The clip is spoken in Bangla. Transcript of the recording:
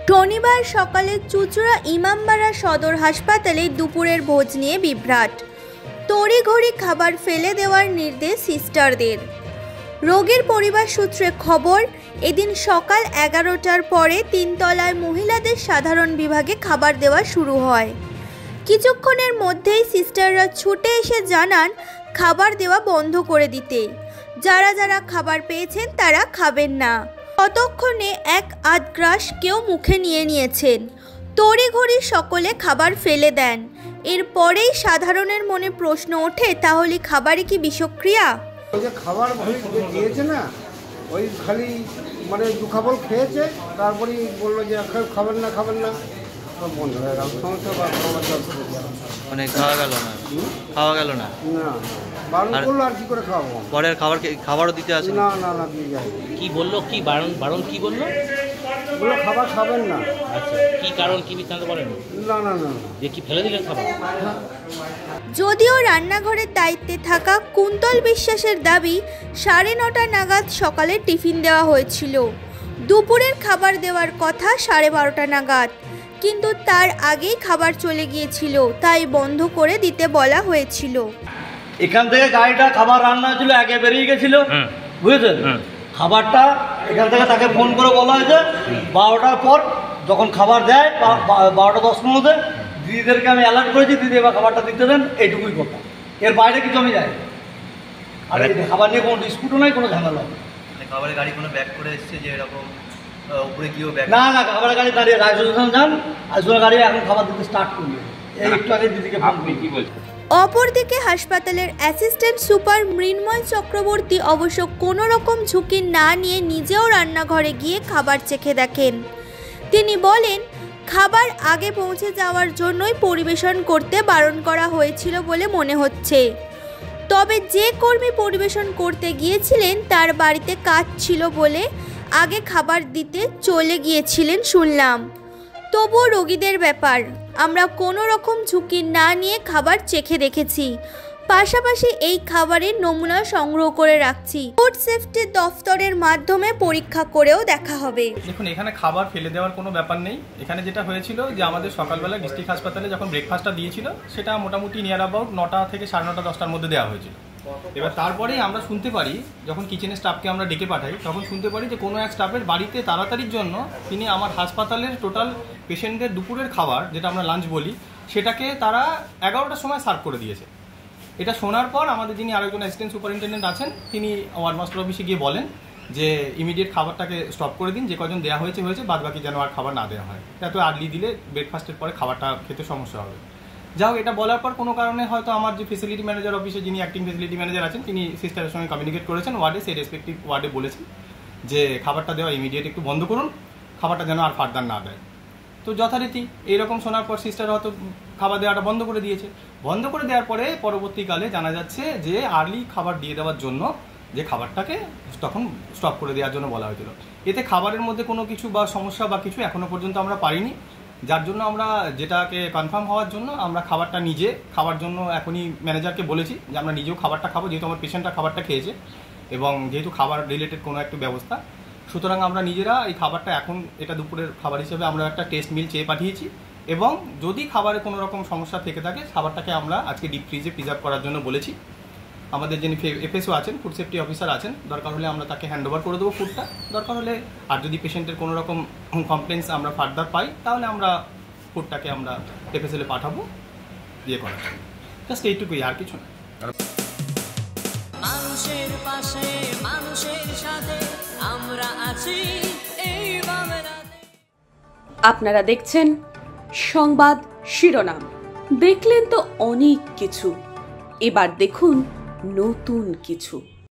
শনিবার সকালে চুঁচুড়া ইমামবাড়া সদর হাসপাতালে দুপুরের ভোজ নিয়ে বিভ্রাট। তড়িঘড়ি খাবার ফেলে দেওয়ার নির্দেশ সিস্টারদের। রোগীর পরিবার সূত্রে খবর, এদিন সকাল 11টার পরে তিনতলায় মহিলাদের সাধারণ বিভাগে খাবার দেওয়া শুরু হয়। কিছুক্ষণের মধ্যেই সিস্টাররা ছুটে এসে জানান খাবার দেওয়া বন্ধ করে দিতে। যারা যারা খাবার পেয়েছেন তারা খাবেন না। ততক্ষণে এক আধ গ্রাস কেউ মুখে নিয়েছেন। তড়িঘড়ি সকলে খাবার ফেলে দেন। এরপরেই সাধারণের মনে প্রশ্ন ওঠে, তাহলে খাবারে কি বিষক্রিয়া? ওই যে খাবার দিয়েছে না, ওই খালি মানে দু খাবল খেয়েছে, তারপরেই বললো যে খাবেন না সব বন্ধ হয়ে গেল। সমস্যা বা খাবার মানে খাওয়া গেল না না বারণ করলো, আর কি করে খাওয়াবো? পরের খাবারও দিতে আসে না দিয়ে যায়। কি বললো, কি বারণ কি বললো? খাবার খাবেন না। আচ্ছা, কি কারণ, কি বৃত্তান্ত বলেন? না যে কি ফেলে দিলেন খাবার? যদিও রান্নাঘরের দায়িত্বে থাকা কুন্তল বিশ্বাসের দাবি 9:30 নাগাদ সকালে টিফিন দেওয়া হয়েছিল। দুপুরের খাবার দেওয়ার কথা 12:30 নাগাদ, কিন্তু তার আগেই খাবার চলে গিয়েছিল, তাই বন্ধ করে দিতে বলা হয়েছিল। এখান থেকে গাড়িটা খাবার রান্না হয়েছিল, আগে বেরিয়ে গেছিল, বুঝেছেন? খাবারটা এখান থেকে তাকে ফোন করে বলা হয়েছে 12টার পর যখন খাবার দেয় 12:10 দিদিদেরকে আমি অ্যালার্ট করেছি, দিদি এবার খাবারটা দিতে দেন, এইটুকুই কথা। এর বাইরে কিছু আমি যাই। আর খাবার নিয়ে কোনো ডিসপুটও নাই, কোনো ঝামেলা নেই। খাবারের গাড়ি কোনো ব্যাক করে এসছে যে এরকম উপরে গিয়েও ব্যাক? না খাবারের গাড়ি দাঁড়িয়ে রাইসোলেশন যান, রাইসোলেশন গাড়ি এখন খাবার দিতে স্টার্ট করবে। এই একটু আগে দিদিকে ফোন করে কি বলছে। অপরদিকে হাসপাতালের অ্যাসিস্ট্যান্ট সুপার মৃন্ময় চক্রবর্তী অবশ্য কোনো রকম ঝুঁকি না নিয়ে নিজেও রান্নাঘরে গিয়ে খাবার চেখে দেখেন। তিনি বলেন, খাবার আগে পৌঁছে যাওয়ার জন্যই পরিবেশন করতে বারণ করা হয়েছিল বলে মনে হচ্ছে। তবে যে কর্মী পরিবেশন করতে গিয়েছিলেন তার বাড়িতে কাজ ছিল বলে আগে খাবার দিতে চলে গিয়েছিলেন শুনলাম। তবুও রোগীদের ব্যাপার, আমরা কোনো রকম ঝুঁকি না নিয়ে খাবার চেখে দেখেছি। পাশাপাশি এই খাবারের নমুনা সংগ্রহ করে রাখছি। ফুড সেফটি দফতরের মাধ্যমে পরীক্ষা করেও দেখা হবে। দেখুন, এখানে খাবার ফেলে দেওয়ার কোনো ব্যাপার নেই। এখানে যেটা হয়েছিল যে আমাদের সকালবেলা ডিস্ট্রিক্ট হাসপাতালে যখন ব্রেকফাস্টটা দিয়েছিল, সেটা মোটামুটি নিয়ার অ্যাবাউট 9টা থেকে 9:30 10টার মধ্যে দেওয়া হয়েছিল। এবার তারপরেই আমরা শুনতে পারি, যখন কিচেনের স্টাফকে আমরা ডেকে পাঠাই, তখন শুনতে পারি যে কোনো এক স্টাফের বাড়িতে তাড়াতাড়ির জন্য তিনি আমার হাসপাতালের টোটাল পেশেন্টদের দুপুরের খাবার, যেটা আমরা লাঞ্চ বলি, সেটাকে তারা 11টার সময় সার্ভ করে দিয়েছে। এটা শোনার পর আমাদের যিনি আরেকজন অ্যাসিস্ট্যান্ট সুপারিনটেন্ডেন্ট আছেন, তিনি ওয়ার্ড মাস্টার অফিসে গিয়ে বলেন যে ইমিডিয়েট খাবারটাকে স্টপ করে দিন, যে কজন দেওয়া হয়েছে বাদ বাকি যেন আর খাবার না দেওয়া হয়। এত আর্লি দিলে ব্রেকফাস্টের পরে খাবারটা খেতে সমস্যা হবে। যাই হোক, এটা বলার পর কোনো কারণে হয়তো আমার যে ফেসিলিটি ম্যানেজার অফিসে যিনি অ্যাক্টিং ফেসিলিটি ম্যানেজার আছেন, তিনি সিস্টারের সঙ্গে কমিউনিকেট করেছেন ওয়ার্ডে, সেই রেসপেক্টিভ ওয়ার্ডে বলেছেন যে খাবারটা দেওয়া ইমিডিয়েট একটু বন্ধ করুন, খাবারটা যেন আর ফার্দার না দেয়। তো যথারীতি এইরকম শোনার পর সিস্টার হয়তো খাবার দেওয়াটা বন্ধ করে দিয়েছে। বন্ধ করে দেওয়ার পরে পরবর্তীকালে জানা যাচ্ছে যে আর্লি খাবার দিয়ে দেওয়ার জন্য যে খাবারটাকে তখন স্টপ করে দেওয়ার জন্য বলা হয়েছিল। এতে খাবারের মধ্যে কোনো কিছু বা সমস্যা বা কিছু এখনও পর্যন্ত আমরা পাইনি, যার জন্য আমরা যেটাকে কনফার্ম হওয়ার জন্য আমরা খাবারটা নিজে খাওয়ার জন্য এখনই ম্যানেজারকে বলেছি যে আমরা নিজেও খাবারটা খাবো, যেহেতু আমার পেশেন্টরা খাবারটা খেয়েছে এবং যেহেতু খাবার রিলেটেড কোনো একটা ব্যবস্থা, সুতরাং আমরা নিজেরা এই খাবারটা এখন এটা দুপুরের খাবার হিসেবে আমরা একটা টেস্ট মিল চেয়ে পাঠিয়েছি। এবং যদি খাবারে কোনো রকম সমস্যা থেকে থাকে, খাবারটাকে আমরা আজকে ডিপ ফ্রিজে প্রিজার্ভ করার জন্য বলেছি। আমাদের যিনি এফএসও আছেন, ফুড সেফটি অফিসার আছেন, দরকার হলে আমরা তাকে হ্যান্ড ওভার করে দেবো ফুডটা, দরকার হলে। আর যদি পেশেন্টের কোনো রকম কমপ্লেন্স আমরা ফার্দার পাই, তাহলে আমরা ফুডটাকে আমরা এফএসএলে পাঠাবো দিয়ে করার জন্য। জাস্ট এইটুকুই, আর কিছু না। মানুষের পাশে, মানুষের সাথে আমরা আছি এই বাংলাতে। আপনারা দেখছেন সংবাদ শিরোনাম। দেখলেন তো অনেক কিছু, এবার দেখুন নতুন কিছু।